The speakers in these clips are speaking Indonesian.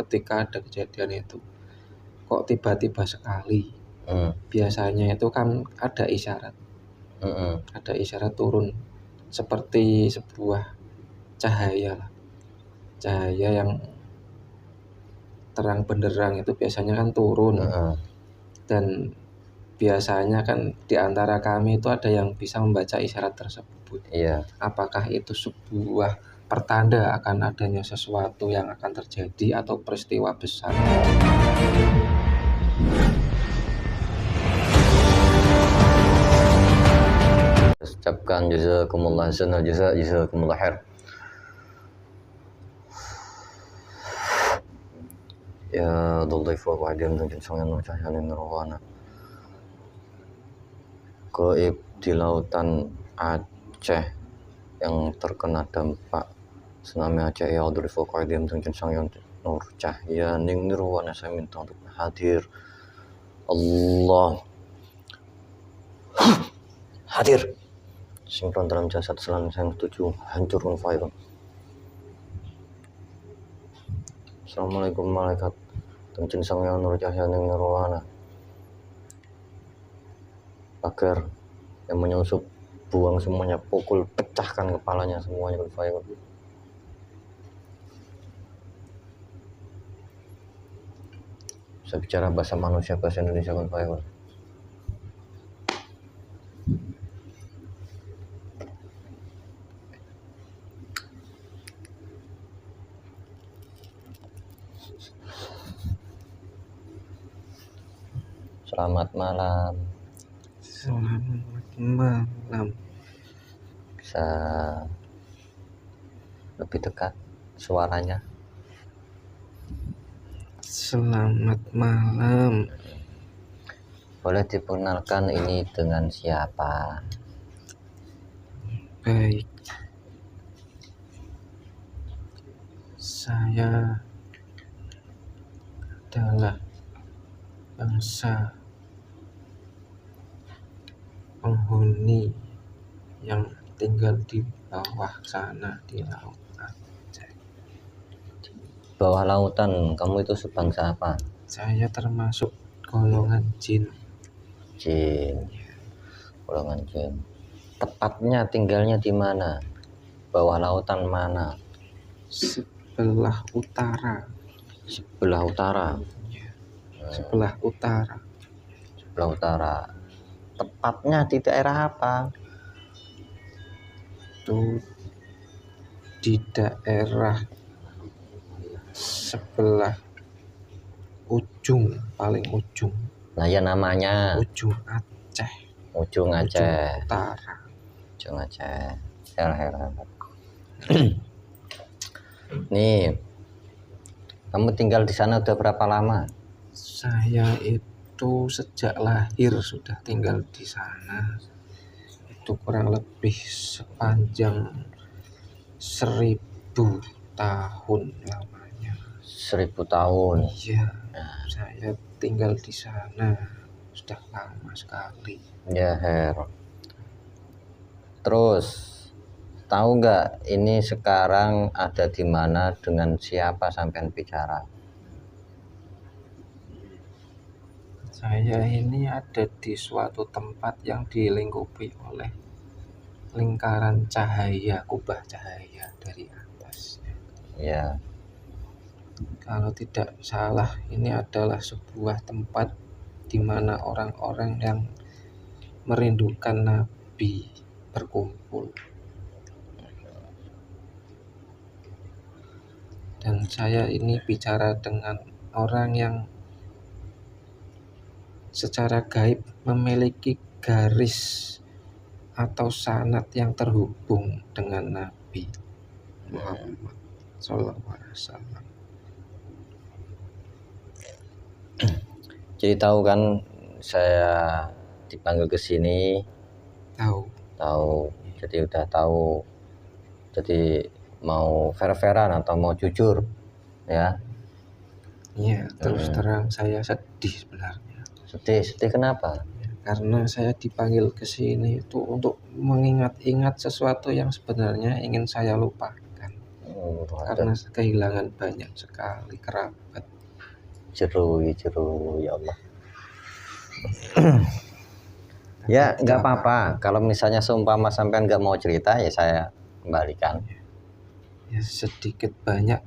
ketika ada kejadian itu kok tiba-tiba sekali. Biasanya itu kan ada isyarat turun seperti sebuah cahaya lah, cahaya yang terang benderang itu biasanya kan turun. Dan biasanya kan di antara kami itu ada yang bisa membaca isyarat tersebut. Apakah itu sebuah pertanda akan adanya sesuatu yang akan terjadi atau peristiwa besar? Ucapkan jazakumullah hasanal jaza, jazakumullah khair. Ya dhulif wa qadim dan sangan cahyanin nirwana. Gaib di lautan Aceh yang terkena dampak tsunami Aceh, ya dhulif wa qadim dan sangan nur cahyanin nirwana, saya minta untuk hadir. Allah hadir sinkron dalam jasad selang yang setuju hancurkan fire. Assalamualaikum malaikat dan sang yang nur cahaya nirwana, agar yang menyusup buang semuanya, pukul pecahkan kepalanya semuanya ke fire. Saya bicara bahasa manusia, bahasa Indonesia kan fire. Selamat malam. Selamat malam. Bisa lebih dekat suaranya? Selamat malam. Boleh diperkenalkan ini dengan siapa? Baik, saya adalah bangsa penghuni yang tinggal di bawah sana di laut Aceh. Bawah lautan, kamu itu sebangsa apa? Saya termasuk golongan jin. Golongan jin. Tepatnya tinggalnya di mana? Bawah lautan mana? Sebelah utara. Sebelah utara. Sebelah utara. Sebelah utara. Tepatnya di daerah apa? Itu di daerah sebelah ujung, paling ujung. Nah ya namanya Ujung Aceh. Ujung Aceh. Ujung utara. Ujung Aceh. Heran. Nih, kamu tinggal di sana udah berapa lama? Saya itu sejak lahir sudah tinggal di sana. Itu kurang lebih sepanjang 1000 tahun lamanya. 1000 tahun. Iya, saya tinggal di sana sudah lama sekali. Ya Her. Terus tahu nggak ini sekarang ada di mana, dengan siapa sampean bicara? Saya ini ada di suatu tempat yang dilingkupi oleh lingkaran cahaya, kubah cahaya dari atas. Ya. Kalau tidak salah, ini adalah sebuah tempat di mana orang-orang yang merindukan Nabi berkumpul. Dan saya ini bicara dengan orang yang secara gaib memiliki garis atau sanad yang terhubung dengan Nabi Muhammad SAW. Jadi tahu kan saya dipanggil ke sini? Tahu. Jadi udah tahu. Jadi mau fair-fairan atau mau jujur, ya? Iya, terus terang saya sedih sebenarnya. Sedih kenapa? Karena saya dipanggil ke sini itu untuk mengingat-ingat sesuatu yang sebenarnya ingin saya lupakan. karena kehilangan banyak sekali kerabat. Jeru ya Allah. Ya nggak apa-apa, kalau misalnya seumpama sampean nggak mau cerita ya saya kembalikan. Ya sedikit banyak,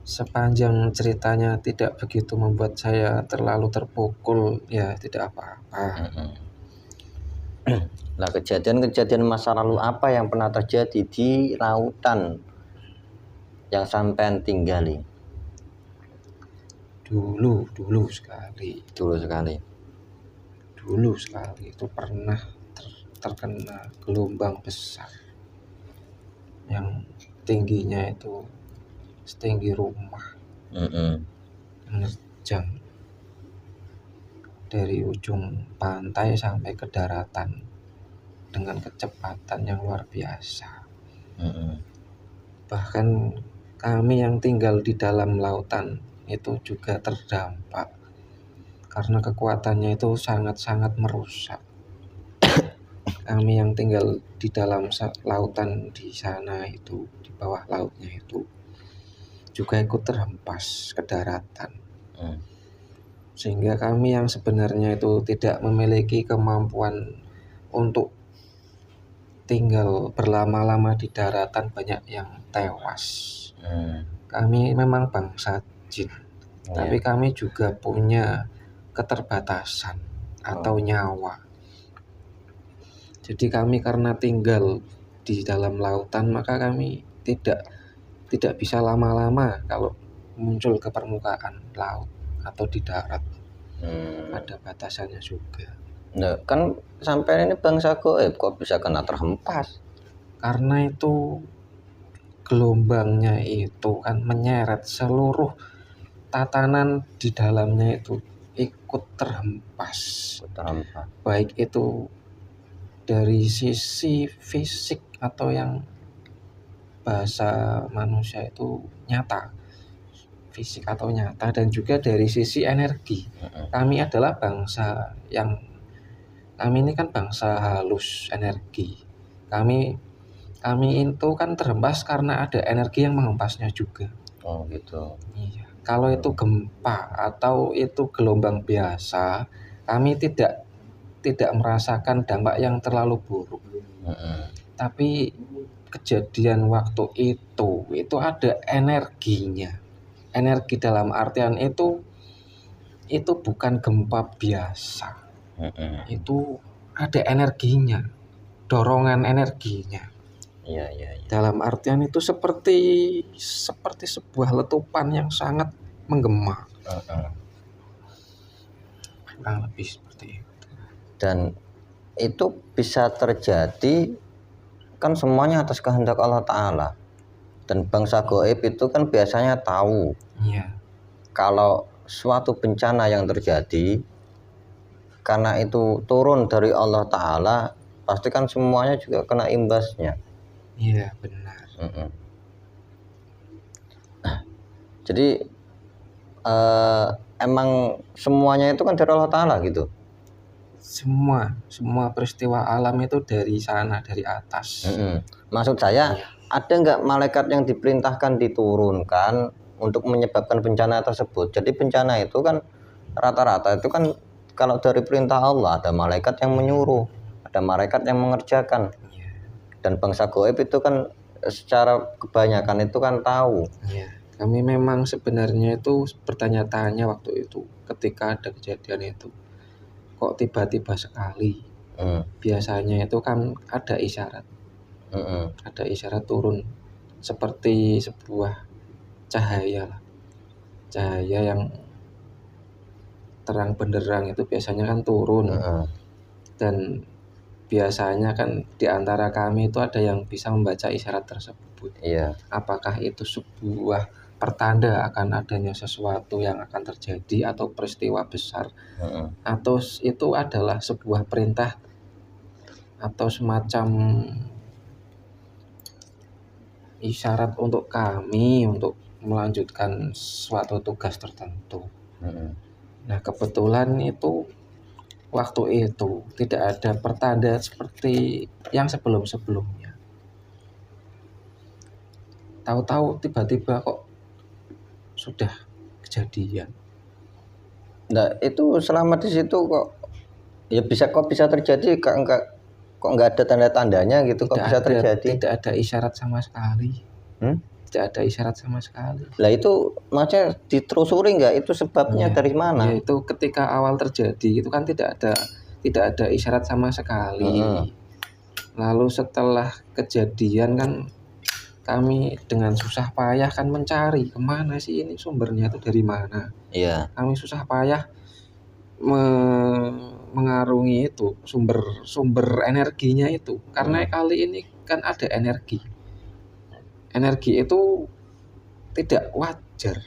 sepanjang ceritanya tidak begitu membuat saya terlalu terpukul, ya tidak apa-apa. Nah, kejadian-kejadian masa lalu apa yang pernah terjadi di lautan yang sampean tinggali? Dulu sekali itu pernah terkena gelombang besar yang tingginya itu setinggi rumah, menerjang dari ujung pantai sampai ke daratan dengan kecepatan yang luar biasa. Bahkan kami yang tinggal di dalam lautan itu juga terdampak karena kekuatannya itu sangat-sangat merusak. Kami yang tinggal di dalam lautan di sana itu, di bawah lautnya itu juga ikut terhempas ke daratan. Sehingga kami yang sebenarnya itu tidak memiliki kemampuan untuk tinggal berlama-lama di daratan, banyak yang tewas. Kami memang bangsa jin, tapi kami juga punya keterbatasan atau nyawa. Jadi kami karena tinggal di dalam lautan, maka kami tidak bisa lama-lama kalau muncul ke permukaan laut atau di darat. Ada batasannya juga. Nah, kan sampai ini bangsa goib kok bisa kena terhempas? Karena itu gelombangnya itu kan menyeret seluruh tatanan di dalamnya itu ikut terhempas. Baik itu dari sisi fisik atau yang bahasa manusia itu nyata, fisik atau nyata, dan juga dari sisi energi. Kami adalah bangsa kami ini kan bangsa halus energi. Kami itu kan terhempas karena ada energi yang menghempasnya juga. Oh gitu. Iya. Kalau itu gempa atau itu gelombang biasa, kami tidak merasakan dampak yang terlalu buruk. Tapi kejadian waktu itu ada energinya. Energi dalam artian itu bukan gempa biasa. Itu ada energinya, dorongan energinya. Iya. Dalam artian itu seperti sebuah letupan yang sangat menggema. Kurang lebih seperti itu. Dan itu bisa terjadi kan semuanya atas kehendak Allah Ta'ala. Dan bangsa goib itu kan biasanya tahu kalau suatu bencana yang terjadi karena itu turun dari Allah Ta'ala, pasti kan semuanya juga kena imbasnya. Iya benar. Jadi emang semuanya itu kan dari Allah Ta'ala gitu. Semua peristiwa alam itu dari sana, dari atas. Maksud saya, ada nggak malaikat yang diperintahkan diturunkan untuk menyebabkan bencana tersebut? Jadi bencana itu kan rata-rata itu kan kalau dari perintah Allah, ada malaikat yang menyuruh, ada malaikat yang mengerjakan. Dan bangsa goib itu kan secara kebanyakan itu kan tahu. Kami memang sebenarnya itu bertanya-tanya waktu itu ketika ada kejadian itu, kok tiba-tiba sekali. Biasanya itu kan ada isyarat, ada isyarat turun seperti sebuah cahaya yang terang benderang, itu biasanya kan turun. Dan biasanya kan di antara kami itu ada yang bisa membaca isyarat tersebut. Apakah itu sebuah pertanda akan adanya sesuatu yang akan terjadi atau peristiwa besar, atau itu adalah sebuah perintah atau semacam isyarat untuk kami untuk melanjutkan suatu tugas tertentu. Nah kebetulan itu waktu itu tidak ada pertanda seperti yang sebelum-sebelumnya. tahu-tahu tiba-tiba kok sudah kejadian. Nah, itu selama di situ kok bisa terjadi, kok nggak ada tanda-tandanya gitu, kok bisa terjadi? Tidak ada isyarat sama sekali. Tidak ada isyarat sama sekali. Lah itu maksudnya ditelusuri nggak itu sebabnya dari mana? Ya itu ketika awal terjadi itu kan tidak ada isyarat sama sekali. Lalu setelah kejadian kan kami dengan susah payah kan mencari kemana sih ini sumbernya itu dari mana. Iya. Kami susah payah mengarungi itu sumber energinya itu karena kali ini kan ada energi itu tidak wajar.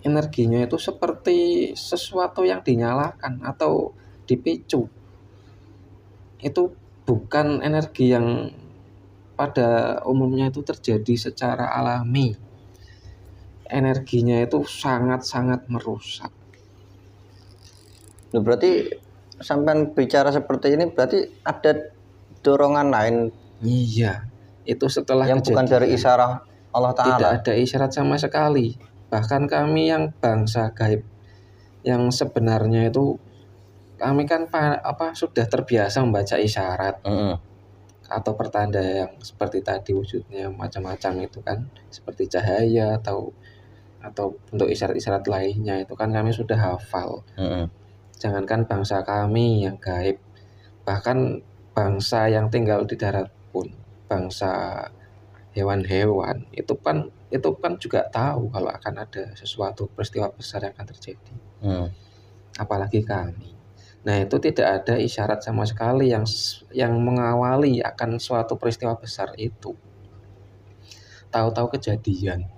Energinya itu seperti sesuatu yang dinyalakan atau dipicu. Itu bukan energi yang pada umumnya itu terjadi secara alami. Energinya itu sangat-sangat merusak. Berarti sampai bicara seperti ini berarti ada dorongan lain. Iya, itu setelah yang bukan dari isyarat Allah Ta'ala. Tidak ada isyarat sama sekali. Bahkan kami yang bangsa gaib yang sebenarnya itu kami kan sudah terbiasa membaca isyarat atau pertanda yang seperti tadi wujudnya macam-macam itu kan, seperti cahaya atau bentuk isyarat-isyarat lainnya itu kan kami sudah hafal. Jangankan bangsa kami yang gaib, bahkan bangsa yang tinggal di darat pun, bangsa hewan-hewan itu kan juga tahu kalau akan ada sesuatu peristiwa besar yang akan terjadi. Apalagi kami. Nah, itu tidak ada isyarat sama sekali yang mengawali akan suatu peristiwa besar itu. Tahu-tahu kejadian.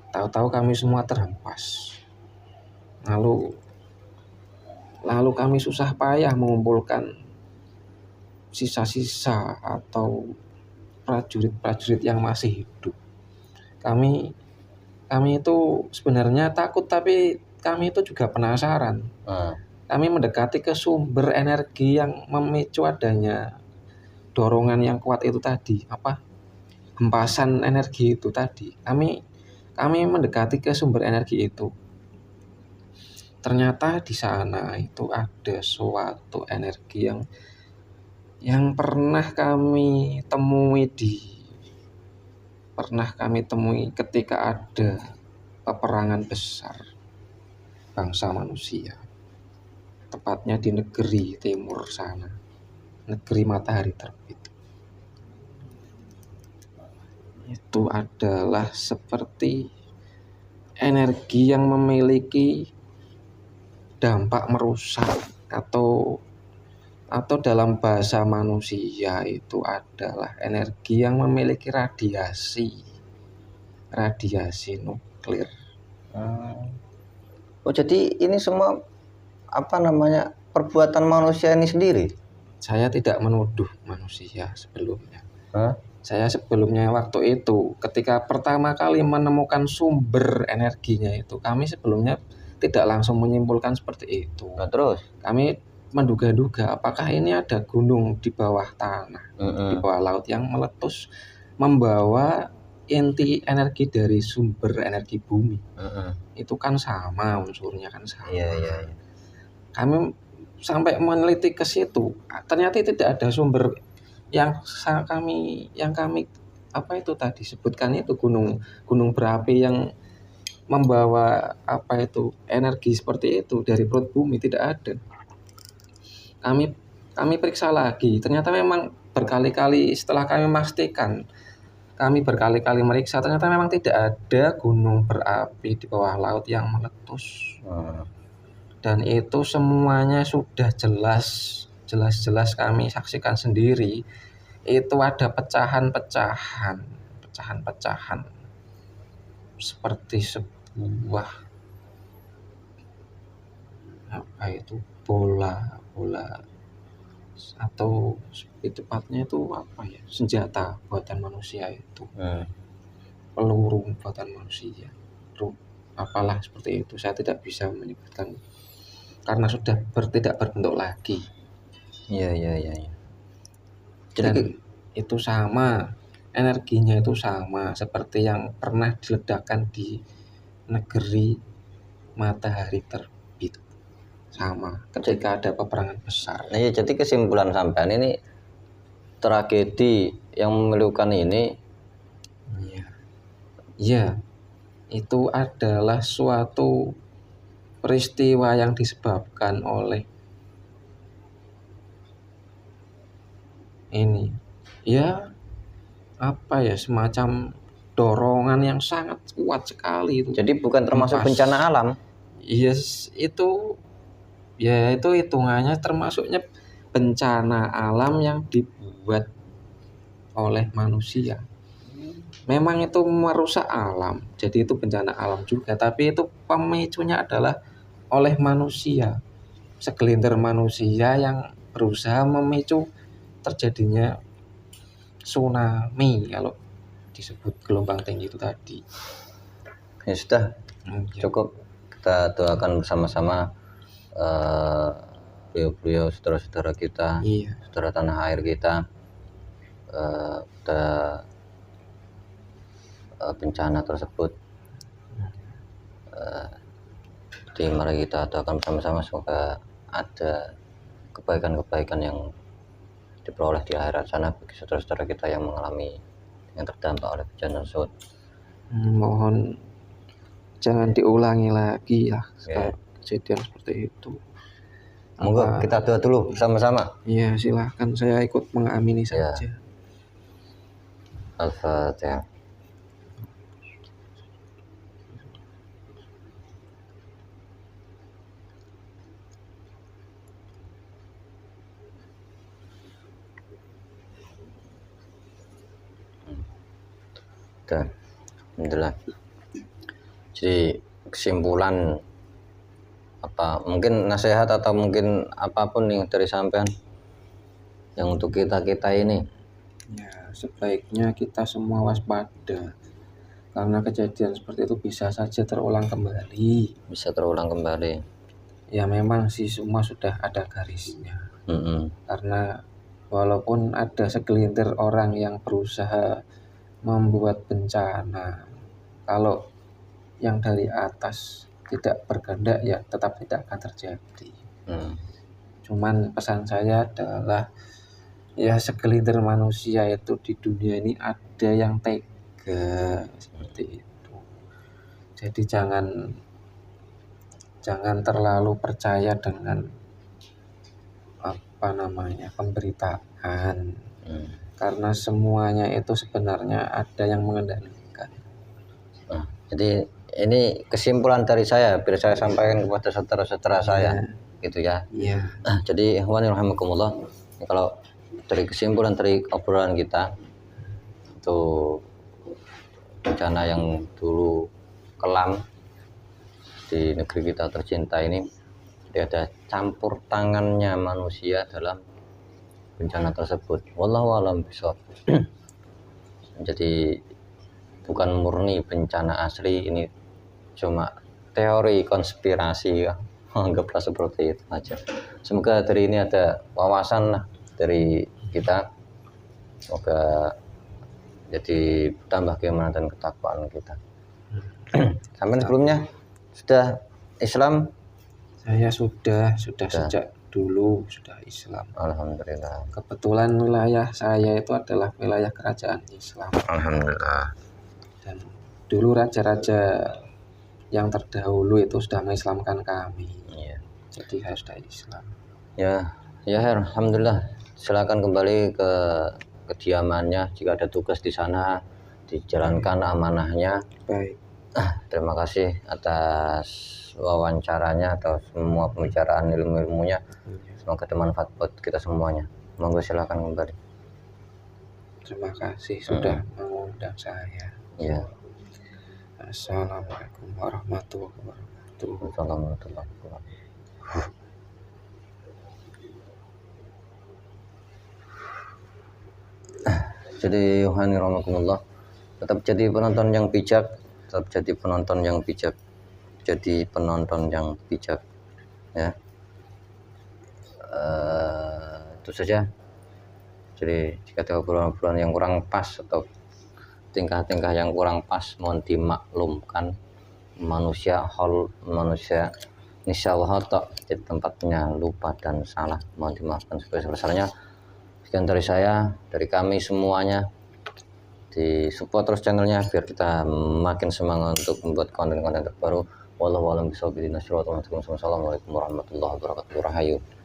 Tahu-tahu kami semua terhempas. Lalu kami susah payah mengumpulkan sisa-sisa atau prajurit-prajurit yang masih hidup. Kami itu sebenarnya takut, tapi kami itu juga penasaran. Kami mendekati ke sumber energi yang memicu adanya dorongan yang kuat itu tadi, hempasan energi itu tadi. Kami mendekati ke sumber energi itu. Ternyata di sana itu ada suatu energi yang pernah kami temui ketika ada peperangan besar bangsa manusia, tepatnya di negeri timur sana, negeri matahari terbit. Itu adalah seperti energi yang memiliki dampak merusak atau dalam bahasa manusia itu adalah energi yang memiliki radiasi nuklir. Jadi ini semua perbuatan manusia ini sendiri? Saya tidak menuduh manusia sebelumnya. Saya sebelumnya waktu itu ketika pertama kali menemukan sumber energinya itu, kami sebelumnya tidak langsung menyimpulkan seperti itu. Nah, terus kami menduga-duga apakah ini ada gunung di bawah tanah, di bawah laut yang meletus membawa inti energi dari sumber energi bumi. Itu kan sama unsurnya kan sama. Iya. Kami sampai meneliti ke situ, ternyata tidak ada sumber yang kami itu tadi sebutkan itu gunung berapi yang membawa energi seperti itu dari perut bumi, tidak ada. Kami periksa lagi, ternyata memang berkali-kali setelah kami memastikan, kami berkali-kali meriksa, ternyata memang tidak ada gunung berapi di bawah laut yang meletus. Dan itu semuanya sudah jelas kami saksikan sendiri. Itu ada pecahan-pecahan seperti sebuah bola atau lebih tepatnya itu senjata buatan manusia itu, peluru buatan manusia, apalah seperti itu. Saya tidak bisa menyebutkan karena sudah tidak berbentuk lagi. Iya. Dan itu sama energinya itu sama seperti yang pernah diledakkan di negeri matahari terbit, sama ketika ada peperangan besar. Nah, ya, jadi kesimpulan sampean ini tragedi yang memilukan ini ya itu adalah suatu peristiwa yang disebabkan oleh ini ya apa ya, semacam dorongan yang sangat kuat sekali itu. Jadi bukan termasuk bencana alam. Yes, itu ya itu hitungannya termasuknya bencana alam yang dibuat oleh manusia. Memang itu merusak alam, jadi itu bencana alam juga, tapi itu pemicunya adalah oleh manusia. Segelintir manusia yang berusaha memicu terjadinya tsunami kalau disebut gelombang tinggi itu tadi. Ya sudah, cukup. Kita doakan bersama-sama beliau-beliau, saudara-saudara kita, saudara tanah air kita, bencana tersebut. Jadi mari kita doakan bersama-sama semoga ada kebaikan-kebaikan yang diperoleh di akhirat sana bagi saudara-saudara kita yang mengalami, yang terdampak oleh bencana tersebut. Mohon jangan diulangi lagi ya kejadian seperti itu. Monggo kita doa dulu bersama-sama. Iya, silahkan, saya ikut mengamini saja. Al-Fatihah. Alhamdulillah. Jadi kesimpulan apa, mungkin nasihat atau mungkin apapun nih dari sampean yang untuk kita ini. Ya, sebaiknya kita semua waspada karena kejadian seperti itu bisa saja terulang kembali. Ya memang sih semua sudah ada garisnya. Karena walaupun ada segelintir orang yang berusaha membuat bencana, kalau yang dari atas tidak berkehendak ya tetap tidak akan terjadi. Cuman pesan saya adalah ya segelintir manusia itu di dunia ini ada yang tega seperti itu. Jadi jangan terlalu percaya dengan pemberitaan. Karena semuanya itu sebenarnya ada yang mengendalikan. Jadi ini kesimpulan dari saya, biar saya sampaikan kepada saudara-saudara saya, gitu ya. Jadi ikhwani rahimakumullah, kalau dari kesimpulan dari obrolan kita itu bencana yang dulu kelam di negeri kita tercinta ini, tidak ada campur tangannya manusia dalam bencana tersebut. Wallahu a'lam bishawab. Jadi bukan murni bencana asli, ini cuma teori konspirasi ya. Anggaplah seperti itu aja. Semoga dari ini ada wawasan lah dari kita, semoga jadi tambah keimanan dan ketakwaan kita. Sampai sebelumnya sudah Islam? Saya sudah sejak dulu sudah Islam. Alhamdulillah. Kebetulan wilayah saya itu adalah wilayah kerajaan Islam. Alhamdulillah. Dan dulu raja-raja yang terdahulu itu sudah mengislamkan kami. Jadi saya sudah Islam. Ya alhamdulillah. Silakan kembali ke kediamannya, jika ada tugas di sana dijalankan amanahnya. Baik. Terima kasih atas wawancaranya atau semua pembicaraan ilmu-ilmunya. Semoga bermanfaat buat kita semuanya. Monggo silakan kembali. Terima kasih sudah mengundang saya. Ya. Assalamualaikum warahmatullahi wabarakatuh. Warahmatullahi wabarakatuh. Jadi Yohani rahmatullah, tetap jadi penonton yang bijak, ya. Itu saja. Jadi jika ada obrolan-obrolan yang kurang pas atau tingkah-tingkah yang kurang pas mohon dimaklumkan. Manusia nisya khata, di tempatnya lupa dan salah, mohon dimaafkan sebesar-besarnya. Sekian dari saya, dari kami semuanya. Di support terus channelnya biar kita makin semangat untuk membuat konten-konten terbaru. Wallahu a'lam bishawab. Assalamualaikum warahmatullahi wabarakatuh. Rahayu.